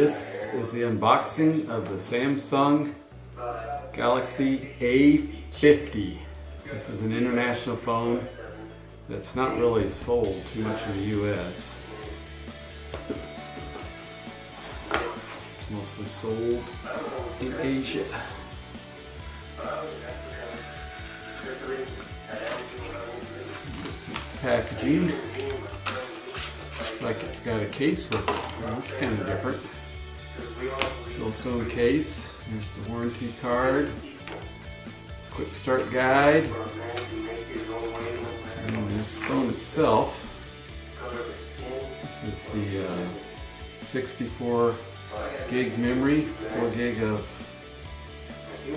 This is the unboxing of the Samsung Galaxy A50. This is an international phone that's not really sold too much in the US. It's mostly sold in Asia. This is the packaging. Looks like it's got a case with it. Well, it's kind of different. Silicone case. Here's the warranty card. Quick start guide. And there's the phone itself. This is the 64 gig memory, 4 gig of,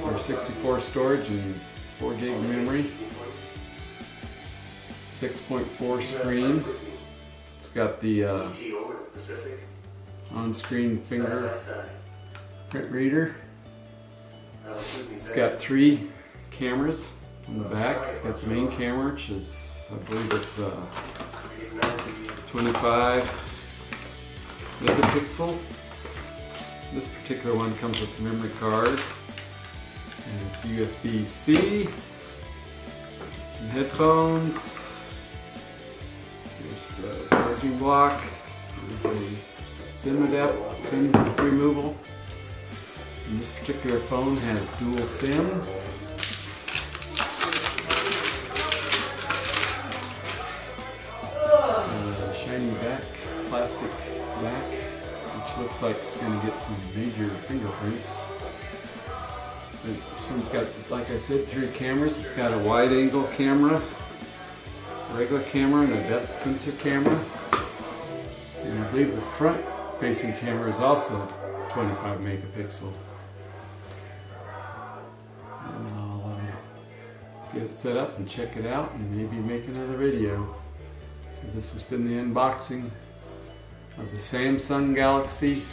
or 64 storage and 4 gig memory. 6.4 screen. It's got the on-screen fingerprint reader. It's got 3 cameras on the back. It's got the main camera, which is, I believe it's 25 megapixel. This particular one comes with the memory card, and it's USB-C. Some headphones. Here's the charging block. There's a SIM removal. And this particular phone has dual SIM. Shiny back, plastic back, which looks like it's going to get some major fingerprints. This one's got, like I said, 3 cameras. It's got a wide angle camera, a regular camera, and a depth sensor camera. And I believe the front facing camera is also 25 megapixel. And I'll get it set up and check it out and maybe make another video. So this has been the unboxing of the Samsung Galaxy